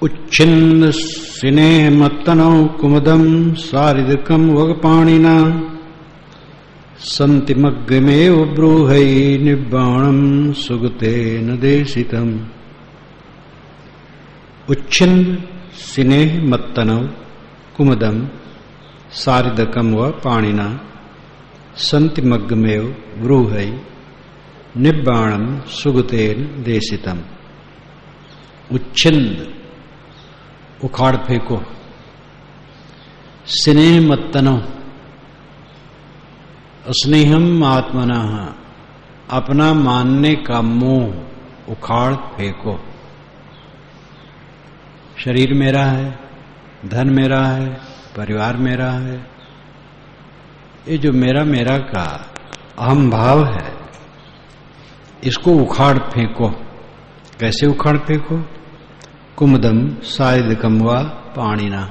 उच्छिन्न स्नेहमत्तनौ कुमुदं सारिदकं वगपाणिना सन्तिमग्गमेव ब्रूहै निब्बाणं सुगतेन देशितम्। उच्छिन्न स्नेहमत्तनौ कुमुदं सारिदकं व पाणिना सन्तिमग्गमेव ब्रूहै निब्बाणं सुगतेन देशितम्। उच्छिन्न उखाड़ फेंको, स्नेह मत्तनो स्नेहम आत्मनः अपना मानने का मोह उखाड़ फेंको। शरीर मेरा है, धन मेरा है, परिवार मेरा है, ये जो मेरा मेरा का अहम भाव है इसको उखाड़ फेंको। कैसे उखाड़ फेंको? कुमुदम सारिदकम व पाणिना।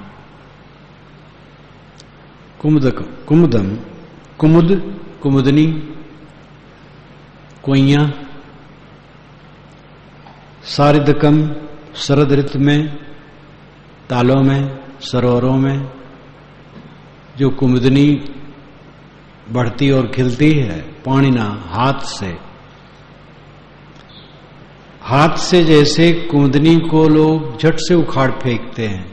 कुमुदम कुमुद, कुमुदनी, कोइयां। सारिदकम शरद ऋतु में तालों में सरोवरों में जो कुमुदनी बढ़ती और खिलती है, पाणिना हाथ से। हाथ से जैसे कुमुदनी को लोग झट से उखाड़ फेंकते हैं,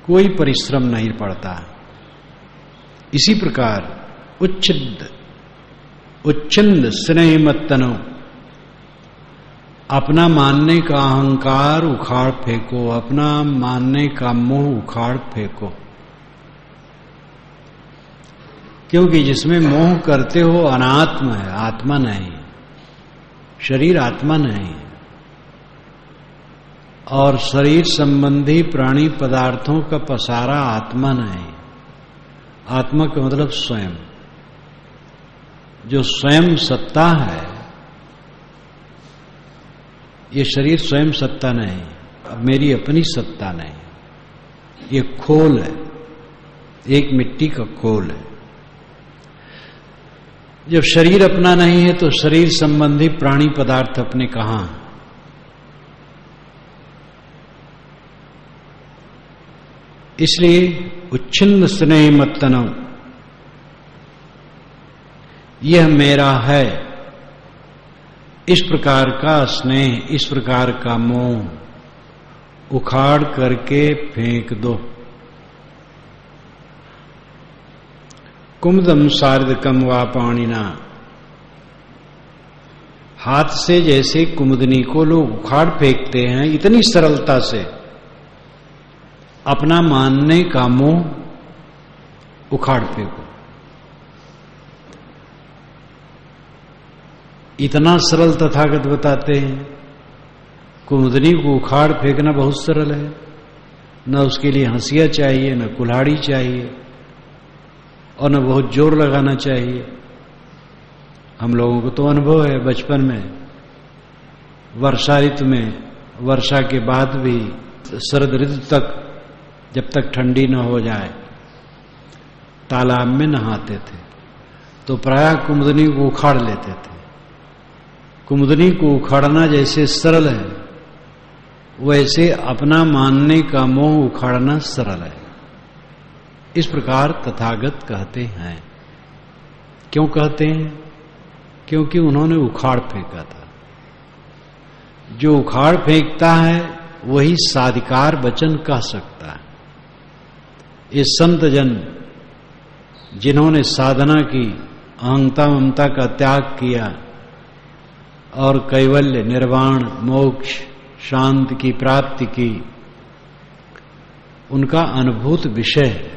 कोई परिश्रम नहीं पड़ता, इसी प्रकार उच्छिन्न स्नेहमत्तनो अपना मानने का अहंकार उखाड़ फेंको, अपना मानने का मोह उखाड़ फेंको। क्योंकि जिसमें मोह करते हो अनात्म है, आत्मा नहीं। शरीर आत्मा नहीं है और शरीर संबंधी प्राणी पदार्थों का पसारा आत्मा नहीं। आत्मा का मतलब स्वयं, जो स्वयं सत्ता है। ये शरीर स्वयं सत्ता नहीं, अब मेरी अपनी सत्ता नहीं। ये खोल है, एक मिट्टी का खोल है। जब शरीर अपना नहीं है तो शरीर संबंधी प्राणी पदार्थ अपने कहां? इसलिए उच्छिन्न स्नेह मत्तनौ, यह मेरा है, इस प्रकार का स्नेह, इस प्रकार का मोह उखाड़ करके फेंक दो। कुमुदम सारिदकम व पाणिना, हाथ से जैसे कुमुदनी को लोग उखाड़ फेंकते हैं, इतनी सरलता से अपना मानने का मोह उखाड़ फेंको। इतना सरल तथागत बताते हैं। कुमुदनी को उखाड़ फेंकना बहुत सरल है, न उसके लिए हंसिया चाहिए, न कुल्हाड़ी चाहिए और न बहुत जोर लगाना चाहिए। हम लोगों को तो अनुभव है बचपन में, वर्षा ऋतु में, वर्षा के बाद भी शरद ऋतु तक, जब तक ठंडी न हो जाए, तालाब में नहाते थे तो प्रायः कुमुदनी को उखाड़ लेते थे। कुमुदनी को उखाड़ना जैसे सरल है, वैसे अपना मानने का मोह उखाड़ना सरल है। इस प्रकार तथागत कहते हैं। क्यों कहते हैं? क्योंकि उन्होंने उखाड़ फेंका था। जो उखाड़ फेंकता है वही साधिकार वचन कह सकता है। ये संत जन जिन्होंने साधना की, अहंता ममता का त्याग किया और कैवल्य, निर्वाण, मोक्ष, शांति की प्राप्ति की, उनका अनुभूत विषय है।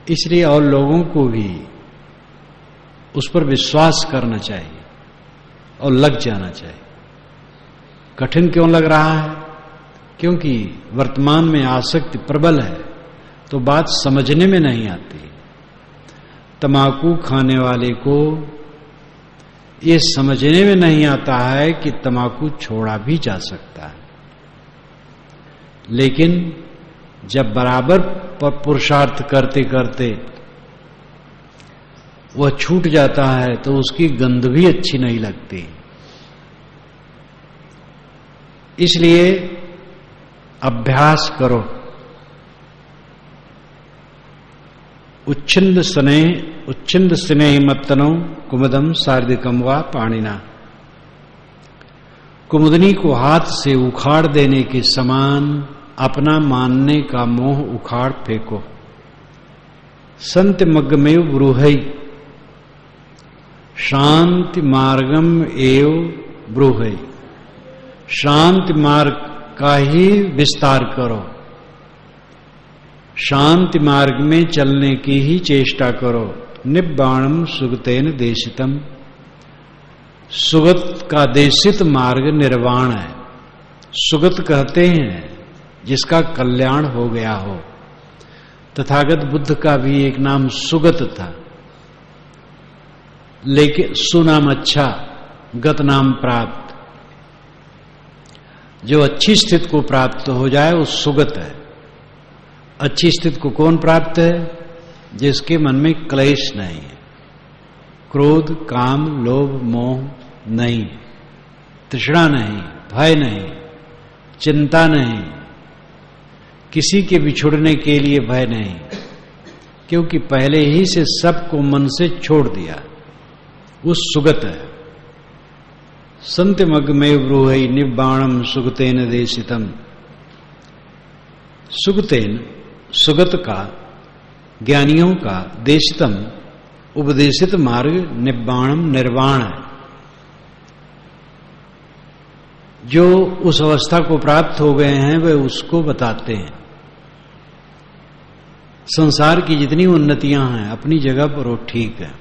इसलिए और लोगों को भी उस पर विश्वास करना चाहिए और लग जाना चाहिए। कठिन क्यों लग रहा है? क्योंकि वर्तमान में आसक्ति प्रबल है तो बात समझने में नहीं आती। तम्बाकू खाने वाले को ये समझने में नहीं आता है कि तम्बाकू छोड़ा भी जा सकता है, लेकिन जब बराबर पुरुषार्थ करते करते वह छूट जाता है तो उसकी गंध भी अच्छी नहीं लगती। इसलिए अभ्यास करो। उच्छिंद स्नेह मत्तनो कुमुदम सार्धिकम वा पाणिना। कुमुदनी को हाथ से उखाड़ देने के समान अपना मानने का मोह उखाड़ फेंको। संत मग्गमेव ब्रूहै शांति मार्गम एव ब्रूहै। शांति मार्ग का ही विस्तार करो, शांति मार्ग में चलने की ही चेष्टा करो। निब्बाणम सुगतेन देशितम। सुगत का देशित मार्ग निर्वाण है। सुगत कहते हैं जिसका कल्याण हो गया हो। तथागत बुद्ध का भी एक नाम सुगत था, लेकिन सुनाम अच्छा, गत नाम प्राप्त। जो अच्छी स्थिति को प्राप्त हो जाए वो सुगत है। अच्छी स्थिति को कौन प्राप्त है? जिसके मन में क्लेश नहीं है, क्रोध काम लोभ मोह नहीं, तृष्णा नहीं, भय नहीं, चिंता नहीं, किसी के बिछुड़ने के लिए भय नहीं, क्योंकि पहले ही से सबको मन से छोड़ दिया। वो सुगत है। संत मग्गमेव ब्रूहै निब्बाणम सुगतेन देशितम। सुगतेन सुगत का, ज्ञानियों का, देशितम उपदेशित मार्ग, निब्बाणम निर्वाण है। जो उस अवस्था को प्राप्त हो गए हैं वे उसको बताते हैं। संसार की जितनी उन्नतियां हैं अपनी जगह पर वो ठीक है,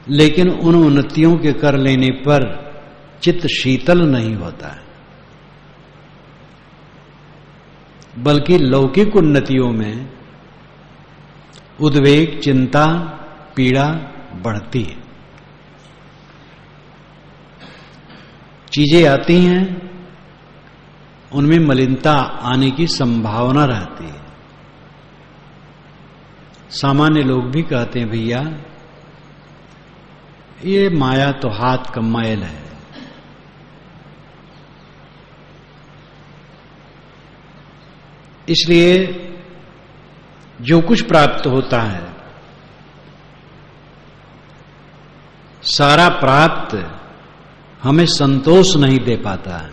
लेकिन उन उन्नतियों के कर लेने पर चित्त शीतल नहीं होता है, बल्कि लौकिक उन्नतियों में उद्वेग, चिंता, पीड़ा बढ़ती है। चीजें आती हैं, उनमें मलिनता आने की संभावना रहती है। सामान्य लोग भी कहते हैं भैया ये माया तो हाथ का मैल है। इसलिए जो कुछ प्राप्त होता है सारा प्राप्त हमें संतोष नहीं दे पाता है।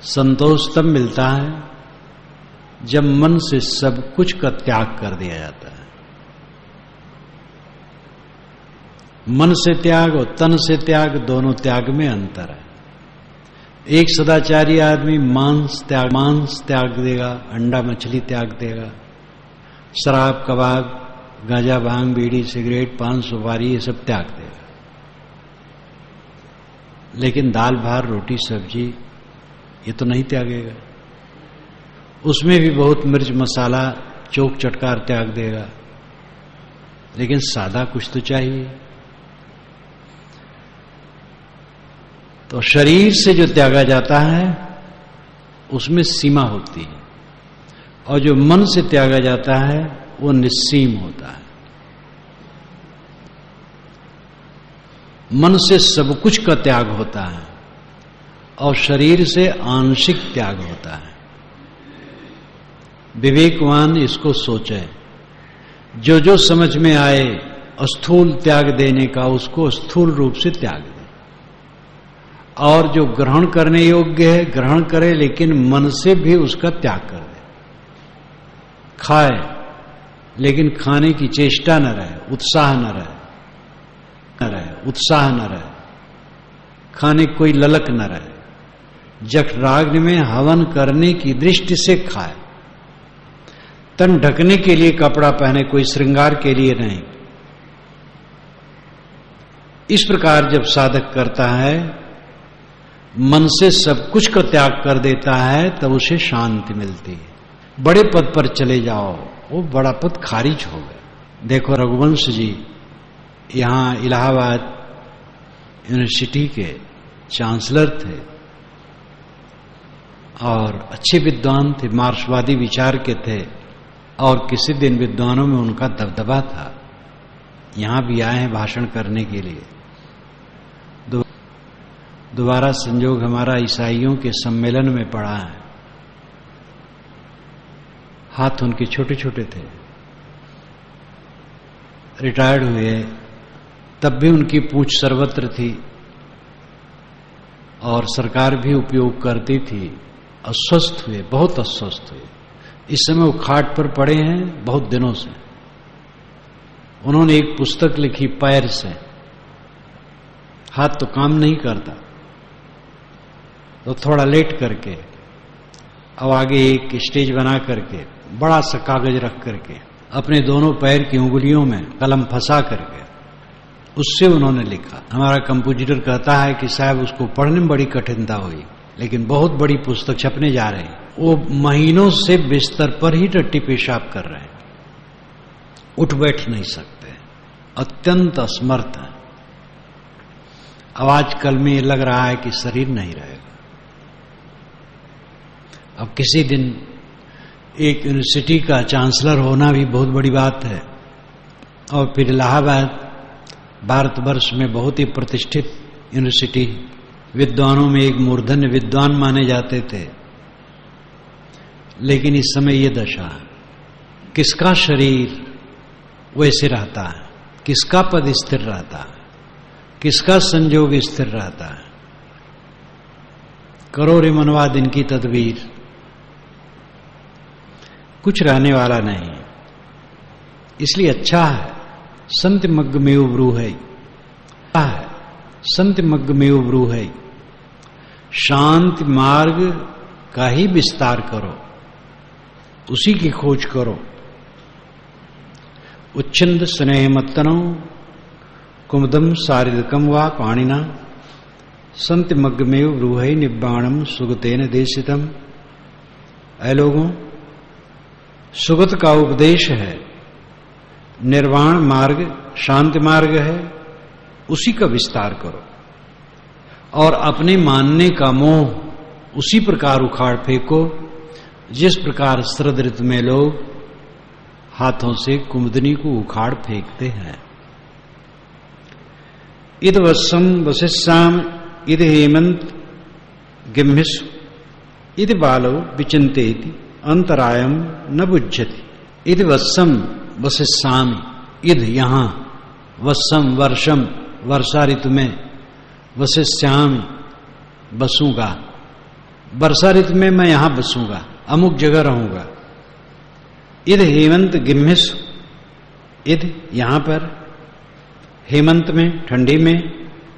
संतोष तब मिलता है जब मन से सब कुछ का त्याग कर दिया जाता है। मन से त्याग और तन से त्याग, दोनों त्याग में अंतर है। एक सदाचारी आदमी मांस त्याग देगा, अंडा मछली त्याग देगा, शराब कबाब, गांजा भांग बीड़ी सिगरेट पान सुपारी ये सब त्याग देगा। लेकिन दाल भात रोटी सब्जी ये तो नहीं त्यागेगा। उसमें भी बहुत मिर्च मसाला चोक चटकार त्याग देगा, लेकिन सादा कुछ तो चाहिए। तो शरीर से जो त्यागा जाता है उसमें सीमा होती है, और जो मन से त्यागा जाता है वो निस्सीम होता है। मन से सब कुछ का त्याग होता है और शरीर से आंशिक त्याग होता है। विवेकवान इसको सोचे, जो जो समझ में आए स्थूल त्याग देने का उसको स्थूल रूप से त्याग दे, और जो ग्रहण करने योग्य है ग्रहण करे, लेकिन मन से भी उसका त्याग कर दे। खाए लेकिन खाने की चेष्टा न रहे, उत्साह न रहे, उत्साह न रहे, खाने कोई ललक न रहे। जठराग्नि में हवन करने की दृष्टि से खाए, तन ढकने के लिए कपड़ा पहने, कोई श्रृंगार के लिए नहीं। इस प्रकार जब साधक करता है, मन से सब कुछ का त्याग कर देता है, तब उसे शांति मिलती है। बड़े पद पर चले जाओ, वो बड़ा पद खारिज हो गया। देखो रघुवंश जी यहाँ इलाहाबाद यूनिवर्सिटी के चांसलर थे और अच्छे विद्वान थे, मार्क्सवादी विचार के थे, और किसी दिन विद्वानों में उनका दबदबा था। यहाँ भी आए हैं भाषण करने के लिए। दोबारा संयोग हमारा ईसाइयों के सम्मेलन में पड़ा है। हाथ उनके छोटे छोटे थे, रिटायर्ड हुए, तब भी उनकी पूंछ सर्वत्र थी और सरकार भी उपयोग करती थी। अस्वस्थ हुए, बहुत अस्वस्थ हुए। इस समय वो खाट पर पड़े हैं बहुत दिनों से। उन्होंने एक पुस्तक लिखी पैर से। हाथ तो काम नहीं करता, तो थोड़ा लेट करके अब आगे एक स्टेज बना करके बड़ा सा कागज रख करके अपने दोनों पैर की उंगलियों में कलम फंसा करके उससे उन्होंने लिखा। हमारा कंपोजिटर कहता है कि साहब उसको पढ़ने में बड़ी कठिनता हुई, लेकिन बहुत बड़ी पुस्तक छपने जा रही है। वो महीनों से बिस्तर पर ही टट्टी पेशाब कर रहे हैं, उठ बैठ नहीं सकते, अत्यंत असमर्थ है। अब आजकल में ये लग रहा है कि शरीर नहीं रहेगा। अब किसी दिन एक यूनिवर्सिटी का चांसलर होना भी बहुत बड़ी बात है, और फिर इलाहाबाद भारतवर्ष में बहुत ही प्रतिष्ठित यूनिवर्सिटी, विद्वानों में एक मूर्धन्य विद्वान माने जाते थे। लेकिन इस समय ये दशा, किसका शरीर वैसे रहता है, किसका पद स्थिर रहता है, किसका संयोग स्थिर रहता है। करो रे मनवा दिन की तदबीर, कुछ रहने वाला नहीं। इसलिए अच्छा है संत मग्गमेव ब्रूहै, संत मग्गमेव ब्रूहै, शांति मार्ग का ही विस्तार करो, उसी की खोज करो। उच्छिंद स्नेह मत्तनो कुमुदम शारीरकम वा पाणिना, संत मग्गमेव ब्रूहै निब्बाणम सुगतेन देशितम। ऐ लोगों, सुगत का उपदेश है, निर्वाण मार्ग शांति मार्ग है, उसी का विस्तार करो और अपने मानने का मोह उसी प्रकार उखाड़ फेंको जिस प्रकार शरद ऋतु में लोग हाथों से कुमुदनी को उखाड़ फेंकते हैं। इद वत्सम वसिष्याम इद हेमंत गिम्हिष इद बालो विचिंतेति अंतरायम न बुज्यति। इद वत्सम वसिष्यामि, इद यहां, वत्सम वर्षम वर्षा ऋतु में, वसिष्यामि बसूंगा, वर्षा ऋतु में मैं यहां बसूंगा, अमुक जगह रहूंगा। इद हेमंत गिम्हिष, इद यहां पर, हेमंत में ठंडी में,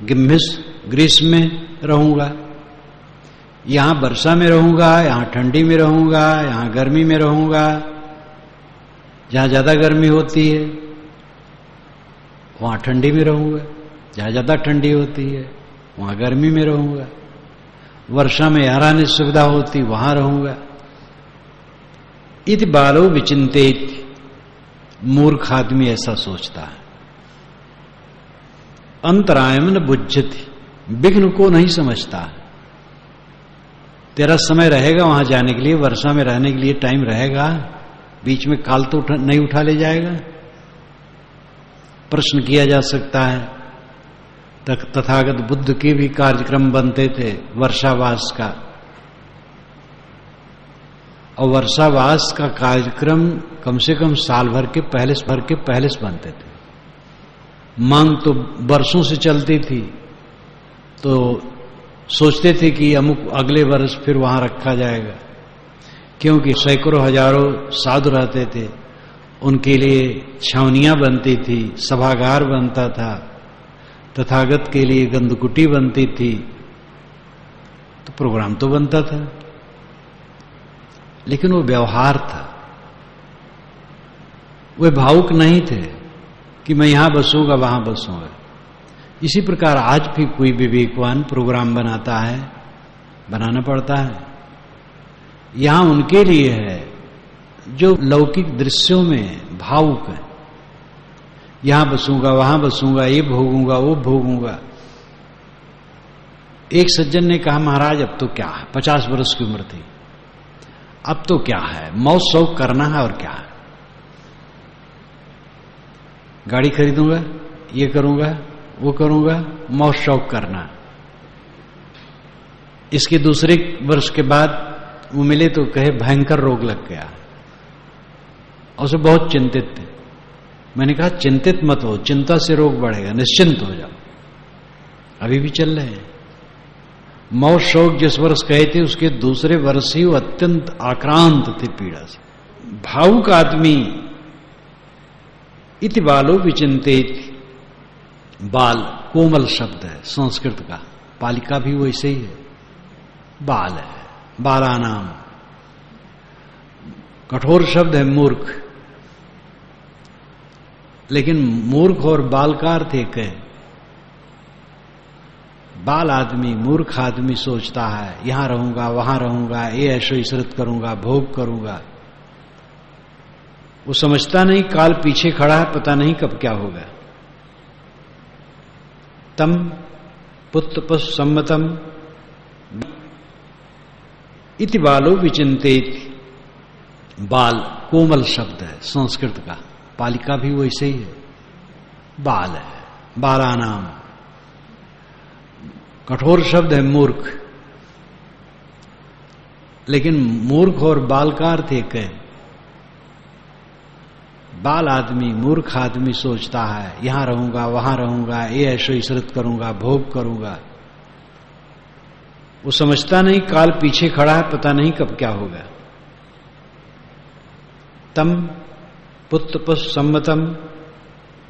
गिम्हिष ग्रीष्म में रहूंगा। यहां वर्षा में रहूंगा, यहां ठंडी में रहूंगा, यहां गर्मी में रहूंगा। जहां ज्यादा गर्मी होती है वहां ठंडी में रहूंगा, जहां ज्यादा ठंडी होती है वहां गर्मी में रहूंगा। वर्षा में आराम सुविधा होती वहां रहूंगा। इति बालो विचिंतेत, मूर्ख आदमी ऐसा सोचता है। अंतरायम न बुज्यति, विघ्न को नहीं समझता। तेरा समय रहेगा वहां जाने के लिए, वर्षा में रहने के लिए टाइम रहेगा, बीच में काल तो नहीं उठा ले जाएगा। प्रश्न किया जा सकता है, तथागत बुद्ध के भी कार्यक्रम बनते थे वर्षावास का, और वर्षावास का कार्यक्रम कम से कम साल भर के पहले से बनते थे। मांग तो वर्षों से चलती थी, तो सोचते थे कि अमुक अगले वर्ष फिर वहां रखा जाएगा, क्योंकि सैकड़ों हजारों साधु रहते थे, उनके लिए छावनियां बनती थी, सभागार बनता था, तथागत के लिए गंधकुटी बनती थी, तो प्रोग्राम तो बनता था। लेकिन वो व्यवहार था, वे भावुक नहीं थे कि मैं यहां बसूंगा वहां बसूंगा। इसी प्रकार आज भी कोई विवेकवान प्रोग्राम बनाता है, बनाना पड़ता है। यहां उनके लिए है जो लौकिक दृश्यों में भावुक है, यहां बसूंगा वहां बसूंगा, ये भोगूंगा वो भोगूंगा। एक सज्जन ने कहा, महाराज अब तो क्या है, 50 वर्ष की उम्र थी, अब तो क्या है, मौज शौक करना है और क्या है। गाड़ी खरीदूंगा, ये करूंगा वो करूंगा, मौज शौक करना। इसके दूसरे वर्ष के बाद वो मिले तो कहे भयंकर रोग लग गया और उसे बहुत चिंतित थे। मैंने कहा चिंतित मत हो, चिंता से रोग बढ़ेगा, निश्चिंत हो जाओ, अभी भी चल रहे हैं। मौत शोक जिस वर्ष कहे थे उसके दूसरे वर्ष ही वो अत्यंत आक्रांत थे पीड़ा से। भावुक आदमी इति बालो विचिंतित, बाल कोमल शब्द है संस्कृत का, पालिका भी वैसे ही है, बाल है, बालानाम। कठोर शब्द है मूर्ख, लेकिन मूर्ख और बाल का अर्थ एक है। बाल आदमी, मूर्ख आदमी सोचता है यहां रहूंगा, वहां रहूंगा, ये ऐशो इशरत करूंगा, भोग करूंगा। वो समझता नहीं काल पीछे खड़ा है, पता नहीं कब क्या होगा। तम पुत्र सम्मतम इति बालो विचिंतित, बाल कोमल शब्द है संस्कृत का, पालिका भी वैसे ही है, बाल है, बालानाम। कठोर शब्द है मूर्ख, लेकिन मूर्ख और बाल का अर्थ एक है। बाल आदमी, मूर्ख आदमी सोचता है यहां रहूंगा, वहां रहूंगा, ये ऐशो इशरत करूंगा, भोग करूंगा। वो समझता नहीं काल पीछे खड़ा है, पता नहीं कब क्या होगा। तम पुत्र सम्मतम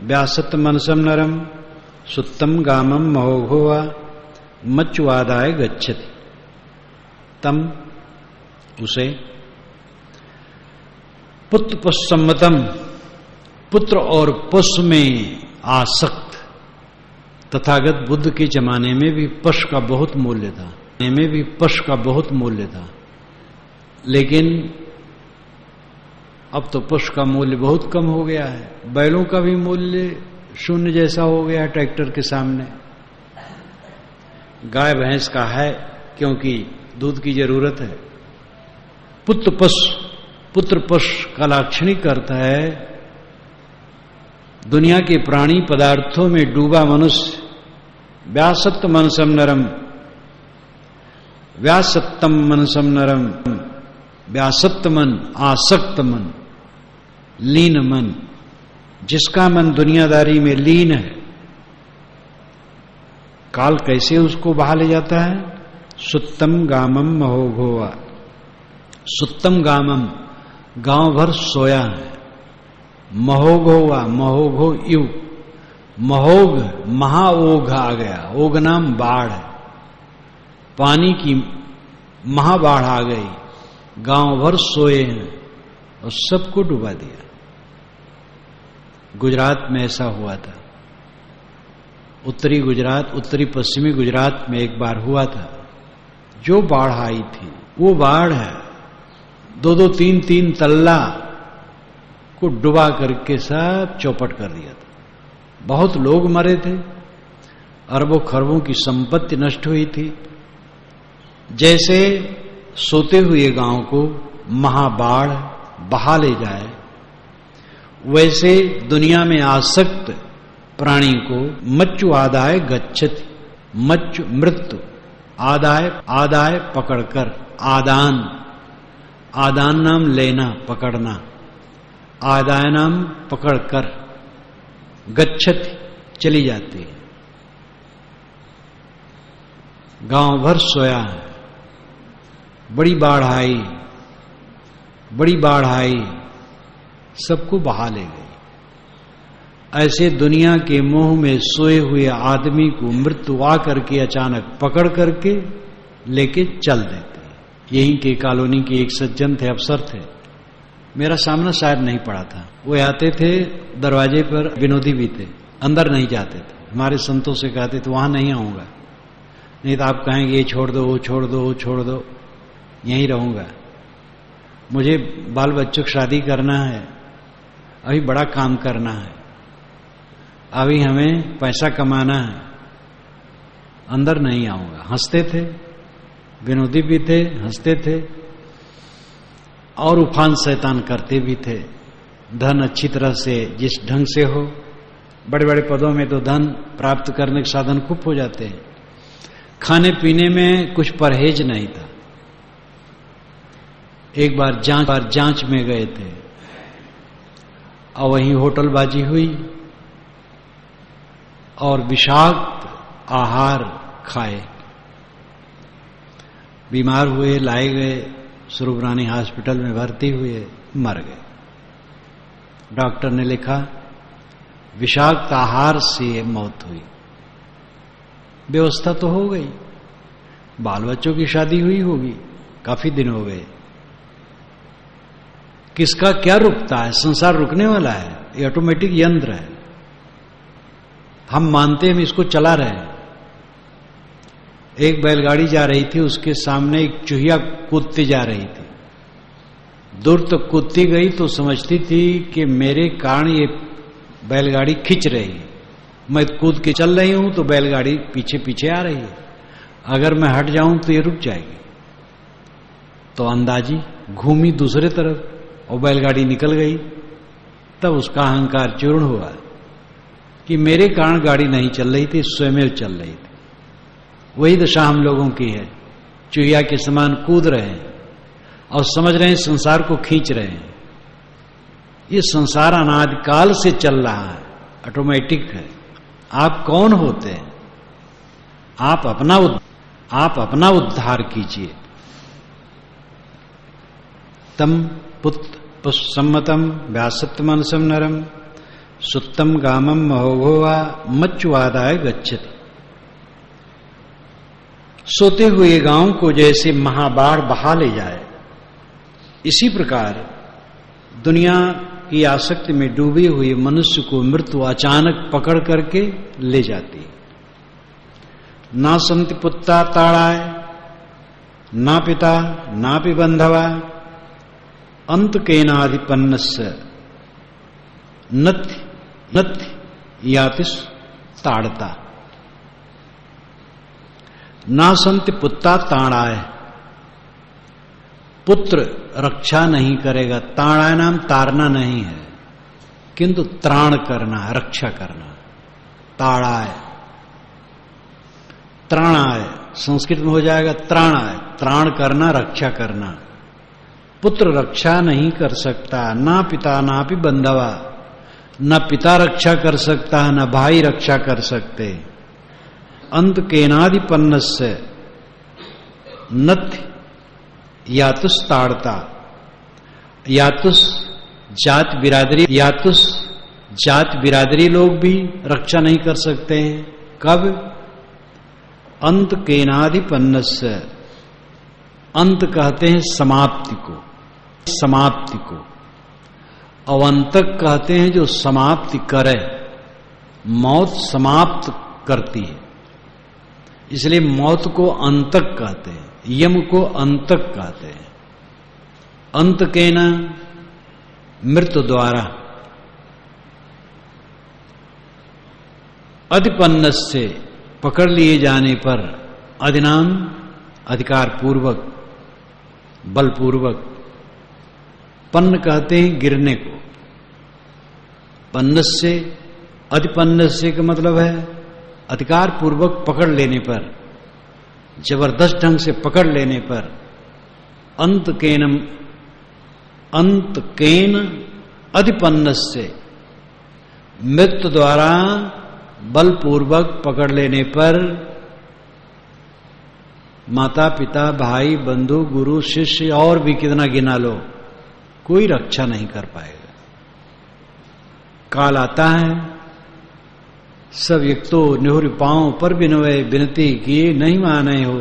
व्यासत मनसम नरम सुत्तम गामम महोघोवा मच्चुवादाय गच्छति। तम उसे, पुत्र पशुसम्मतम, पुत्र और पशु में आसक्त। तथागत बुद्ध के जमाने में भी पशु का बहुत मूल्य था, में भी पशु का बहुत मूल्य था, लेकिन अब तो पशु का मूल्य बहुत कम हो गया है। बैलों का भी मूल्य शून्य जैसा हो गया है ट्रैक्टर के सामने। गाय भैंस का है क्योंकि दूध की जरूरत है। पुत्र पशु का लाक्षणिक अर्थ है दुनिया के प्राणी पदार्थों में डूबा मनुष्य। व्यासत्त मनसम नरम, व्यासत्तम मनसम नरम, व्यासत्त मन, आसक्त मन, लीन मन, जिसका मन दुनियादारी में लीन है। काल कैसे उसको बहा ले जाता है? सुत्तम गामम महोघोवा। सुत्तम गामम, गांव भर सोया है। महोघोवा, महोघो यु, महोघ महाओघ आ गया। ओघ नाम बाढ़ है, पानी की महाबाढ़ आ गई, गांव भर सोए हैं और सबको डुबा दिया। गुजरात में ऐसा हुआ था, उत्तरी गुजरात, उत्तरी पश्चिमी गुजरात में एक बार हुआ था। जो बाढ़ आई थी वो बाढ़ है 2-2, 3-3 तल्ला को डुबा करके सब चौपट कर दिया था। बहुत लोग मरे थे, अरबों खरबों की संपत्ति नष्ट हुई थी। जैसे सोते हुए गांव को महाबाढ़ बहा ले जाए, वैसे दुनिया में आसक्त प्राणी को मच्चु आदाय गच्छति। मच्चु मृत्यु, आदाय पकड़कर, आदान, आदान नाम लेना, पकड़ना, आदाय नाम पकड़कर, गच्छति चली जाती है। गांव भर सोया है, बड़ी बाढ़ आई, बड़ी बाढ़ आई, सबको बहा ले गई। ऐसे दुनिया के मोह में सोए हुए आदमी को मृत्यु आकर के अचानक पकड़ करके लेके चल देते। यहीं के कॉलोनी के एक सज्जन थे, अफसर थे, मेरा सामना शायद नहीं पड़ा था। वो आते थे दरवाजे पर, विनोदी भी थे, अंदर नहीं जाते थे। हमारे संतों से कहते थे वहां नहीं आऊंगा, नहीं तो आप कहेंगे ये छोड़ दो, वो छोड़ दो, वो छोड़ दो, यहीं रहूंगा। मुझे बाल बच्चों की शादी करना है, अभी बड़ा काम करना है, अभी हमें पैसा कमाना है, अंदर नहीं आऊंगा। हंसते थे, विनोदी भी थे, हंसते थे और उफान शैतान करते भी थे। धन अच्छी तरह से जिस ढंग से हो, बड़े बड़े पदों में तो धन प्राप्त करने के साधन खूब हो जाते हैं। खाने पीने में कुछ परहेज नहीं था। एक बार जांच में गए थे और वहीं होटलबाजी हुई और विषाक्त आहार खाए, बीमार हुए, लाए गए, स्वरूपरानी हॉस्पिटल में भर्ती हुए, मर गए। डॉक्टर ने लिखा विषाक्त आहार से मौत हुई। व्यवस्था तो हो गई, बाल बच्चों की शादी हुई होगी, काफी दिन हो गए, किसका क्या रुकता है? संसार रुकने वाला है, ये ऑटोमेटिक यंत्र है। हम मानते हैं हम इसको चला रहे हैं। एक बैलगाड़ी जा रही थी, उसके सामने एक चूहिया कूदती जा रही थी। दूर तक कूदती गई तो समझती थी कि मेरे कारण ये बैलगाड़ी खिंच रही है, मैं कूद के चल रही हूं तो बैलगाड़ी पीछे पीछे आ रही है, अगर मैं हट जाऊं तो ये रुक जाएगी। तो अंदाजी घूमी दूसरे तरफ और बैलगाड़ी निकल गई। तब उसका अहंकार चूर्ण हुआ कि मेरे कारण गाड़ी नहीं चल रही थी, स्वयं चल रही थी। वही दशा हम लोगों की है, चूहिया के समान कूद रहे हैं और समझ रहे हैं संसार को खींच रहे हैं। ये संसार अनादिकाल से चल रहा है, ऑटोमेटिक है। आप कौन होते हैं? आप अपना उद्धार कीजिए। तम पुत्र सम्मतम व्यासत्व मनसम नरम सुत्तम गामम महोभोवा मच्चुवादाय गच्छति। सोते हुए गांव को जैसे महाबाढ़ बहा ले जाए, इसी प्रकार दुनिया की आसक्ति में डूबे हुए मनुष्य को मृत्यु अचानक पकड़ करके ले जाती है। ना संति पुत्ता ताड़ाय, ना पिता ना पि बंधवा, अंत केनाधिपन्नस्य नथ्य यातिस ताड़ता। ना संति पुत्ता ताड़ाय, पुत्र रक्षा नहीं करेगा। ताड़ाय नाम तारना नहीं है, किंतु त्राण करना, रक्षा करना। ताड़ाय त्राणाय संस्कृत में हो जाएगा त्राणाय, त्राण करना, रक्षा करना। पुत्र रक्षा नहीं कर सकता, ना पिता ना पि बंधवा, न पिता रक्षा कर सकता है, न भाई रक्षा कर सकते। अंत केनादिपन्नस्य नथ्य यातुस ताड़ता। यातुस जात बिरादरी लोग भी रक्षा नहीं कर सकते हैं। कब? अंत केनादिपन्नस्य, अंत कहते हैं समाप्ति को, समाप्ति को। अवंतक कहते हैं जो समाप्ति करे, मौत समाप्त करती है, इसलिए मौत को अंतक कहते हैं, यम को अंतक कहते हैं। अंत के न मृत्यु द्वारा। अधिपन्न से पकड़ लिए जाने पर, अधिनाम अधिकार पूर्वक, बलपूर्वक। पन्न कहते हैं गिरने को। पन्न से, अधिपन्न से का मतलब है अधिकार पूर्वक पकड़ लेने पर, जबरदस्त ढंग से पकड़ लेने पर। अंत केन अधिपन्न से, मृत्यु द्वारा बलपूर्वक पकड़ लेने पर माता पिता भाई बंधु गुरु शिष्य और भी कितना गिना लो, कोई रक्षा नहीं कर पाएगा। काल आता है, सब एक तो निहुर पांव पर बिनवे बिनती किए नहीं माने हो,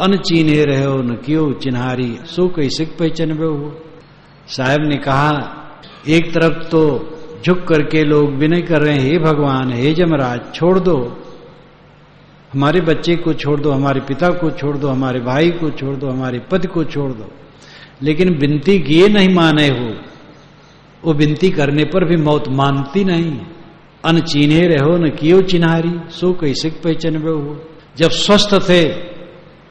अन चीन्हे रहे हो न कियो चिन्हारी, सो कैसे पहचान हो। साहब ने कहा, एक तरफ तो झुक करके लोग विनय कर रहे हैं, हे भगवान हे जमराज छोड़ दो, हमारे बच्चे को छोड़ दो, हमारे पिता को छोड़ दो, हमारे भाई को छोड़ दो, हमारे पति को छोड़ दो, लेकिन विनती किए नहीं माने हो। वो विनती करने पर भी मौत मानती नहीं। अन चीन्हे रहो न कियो चिन्हारी, सो कैसे पहचान हो। जब स्वस्थ थे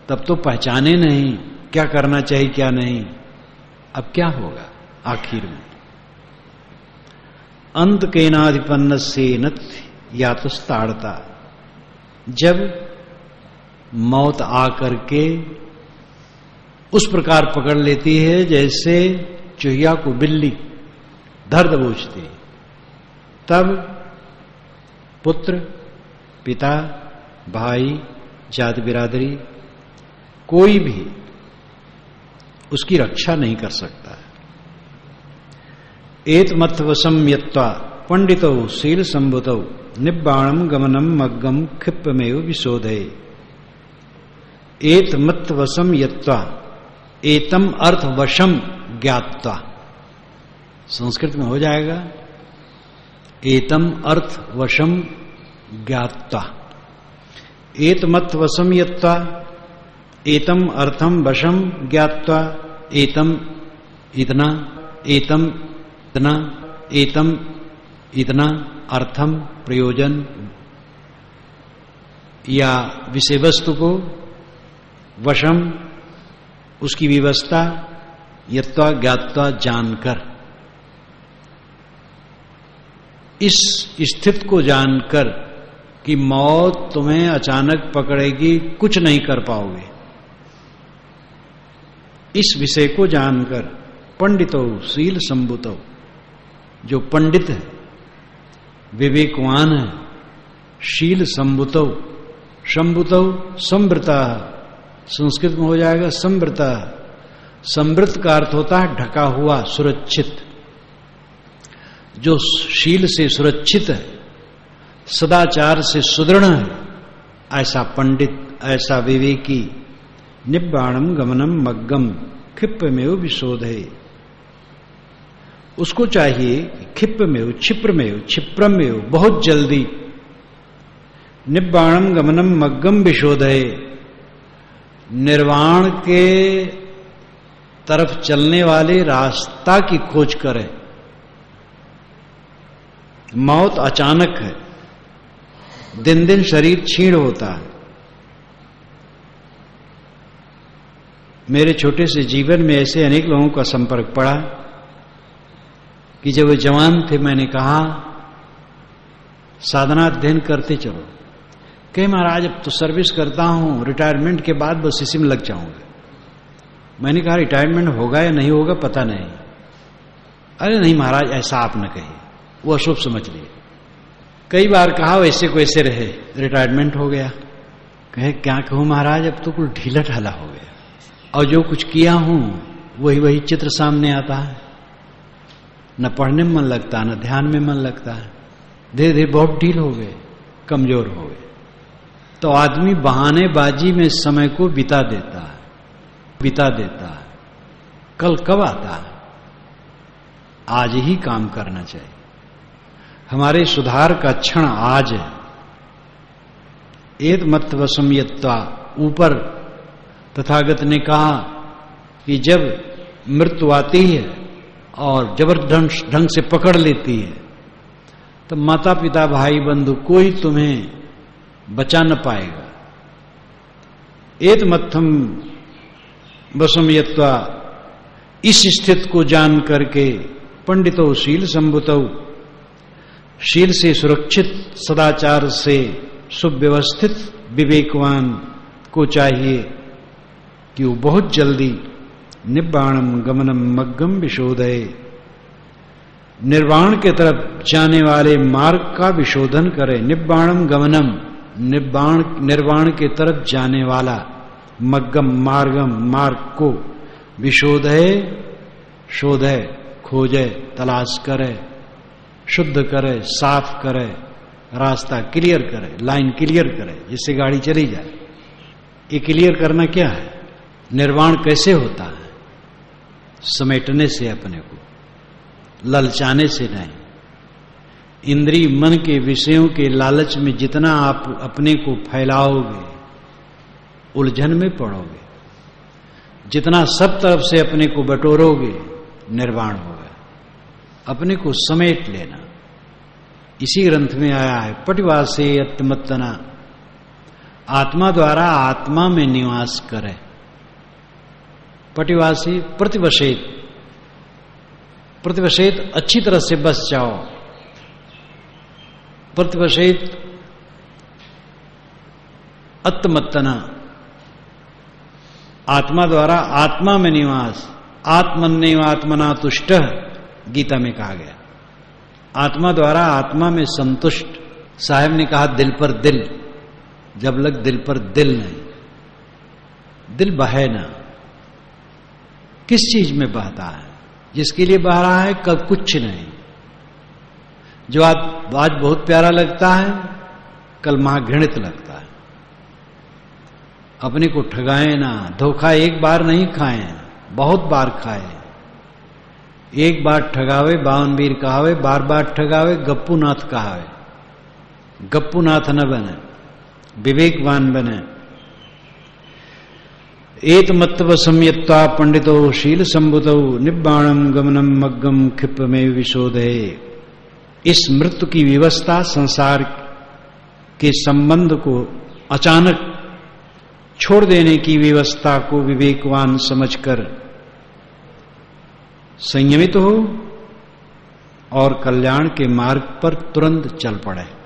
तब तो पहचाने नहीं क्या करना चाहिए क्या नहीं, अब क्या होगा आखिर में। अंत केनाधिपन्न से नथ्य यातुस ताड़ता। जब मौत आकर के उस प्रकार पकड़ लेती है जैसे चूहिया को बिल्ली धर दबोचती। तब पुत्र, पिता, भाई, जाति बिरादरी कोई भी उसकी रक्षा नहीं कर सकता। एतमत्वशम यत्वा पंडितौ शील संभुतौ निब्बाणम गमनम मग्गम क्षिप्पमेव विशोधे। एतमत्वशम यत्वा, एतम अर्थ वशम ज्ञात्वा, संस्कृत में हो जाएगा एतम अर्थ वशम ज्ञात्वा। एतमत वशम यत्वा, एतम अर्थम वशम ज्ञात्वा, एतम इतना, एतम इतना, एतम इतना अर्थम प्रयोजन या विषय वस्तु को, वशम उसकी व्यवस्था, यत्वा ज्ञात्वा जानकर, इस स्थिति को जानकर कि मौत तुम्हें अचानक पकड़ेगी, कुछ नहीं कर पाओगे, इस विषय को जानकर पंडितो शील संभुतो, जो पंडित है, विवेकवान है, शील संभुतो, संभुतो संवृता, संस्कृत में हो जाएगा संवृता। संवृत का अर्थ होता है ढका हुआ, सुरक्षित। जो शील से सुरक्षित है, सदाचार से सुदृढ़ है, ऐसा पंडित, ऐसा विवेकी, निब्बाणम गमनम मग्गम क्षिप्पमेव विशोधे, उसको चाहिए क्षिप्पमेव, क्षिप्रमेव, क्षिप्रमेव, बहुत जल्दी, निब्बाणम गमनम मग्गम विशोधे, निर्वाण के तरफ चलने वाले रास्ता की खोज करे। मौत अचानक है, दिन दिन शरीर क्षीण होता है। मेरे छोटे से जीवन में ऐसे अनेक लोगों का संपर्क पड़ा कि जब वे जवान थे, मैंने कहा साधना अध्ययन करते चलो। कहे महाराज अब तो सर्विस करता हूं, रिटायरमेंट के बाद बस इसी में लग जाऊंगा। मैंने कहा रिटायरमेंट होगा या नहीं होगा पता नहीं। अरे नहीं महाराज ऐसा आप न कहिए, वो अशुभ समझ लिए। कई बार कहा वैसे को ऐसे रहे, रिटायरमेंट हो गया। कहे क्या कहूं महाराज अब तो कुछ ढीला ढाला हो गया, और जो कुछ किया हूं वही वही चित्र सामने आता है। न पढ़ने में मन लगता, न ध्यान में मन लगता है। धीरे धीरे बहुत ढील हो गए, कमजोर हो गए। तो आदमी बहानेबाजी में समय को बिता देता है। कल कब आता है? आज ही काम करना चाहिए। हमारे सुधार का क्षण आज है। एत मत्वशम यत्वा, ऊपर तथागत ने कहा कि जब मृत्यु आती है और जबरदस्त ढंग से पकड़ लेती है, तो माता पिता भाई बंधु कोई तुम्हें बचा न पाएगा। एत मत्थम वशम यत्वा, इस स्थिति को जान करके पंडितो शील संभुतो, शील से सुरक्षित, सदाचार से सुव्यवस्थित विवेकवान को चाहिए कि वो बहुत जल्दी निब्बाणम गमनम मग्गम विशोधे, निर्वाण के तरफ जाने वाले मार्ग का विशोधन करे। निब्बाणम गमनम, निर्वाण के तरफ जाने वाला, मग्गम मार्गम, मार्ग को, विशोधे शोधे, खोजे, तलाश करे, शुद्ध करे, साफ करे, रास्ता क्लियर करे, लाइन क्लियर करे, जिससे गाड़ी चली जाए। ये क्लियर करना क्या है? निर्वाण कैसे होता है? समेटने से, अपने को ललचाने से नहीं। इंद्रिय मन के विषयों के लालच में जितना आप अपने को फैलाओगे, उलझन में पड़ोगे। जितना सब तरफ से अपने को बटोरोगे, निर्वाण होगा। अपने को समेट लेना। इसी ग्रंथ में आया है, पटिवासे अत्यमत्तना, आत्मा द्वारा आत्मा में निवास करे। पटिवासी प्रतिवशेत, प्रतिवशेत अच्छी तरह से बस जाओ। प्रतिवशेत अत्यमत्तना, आत्मा द्वारा आत्मा में निवास, आत्मन्येव आत्मना तुष्ट गीता में कहा गया। आत्मा द्वारा आत्मा में संतुष्ट। साहब ने कहा दिल पर दिल, जब लग दिल पर दिल नहीं, दिल बहे ना। किस चीज में बहता है? जिसके लिए बह रहा है कब कुछ नहीं। जो आज बहुत प्यारा लगता है कल महाघृणित लगता है। अपने को ठगाए ना, धोखा एक बार नहीं खाए, बहुत बार खाए। एक बार ठगावे 52 वीर कहावे, बार बार ठगावे गप्पू नाथ कहावे। गप्पू नाथ न बने, विवेकवान बने। एत मत्व संयत्ता पंडितो शील संबुतो निब्बाणम गमनम मग्गम क्षिप में विशोधे। इस मृत्यु की व्यवस्था, संसार के संबंध को अचानक छोड़ देने की व्यवस्था को विवेकवान समझकर संयमित हो और कल्याण के मार्ग पर तुरंत चल पड़े।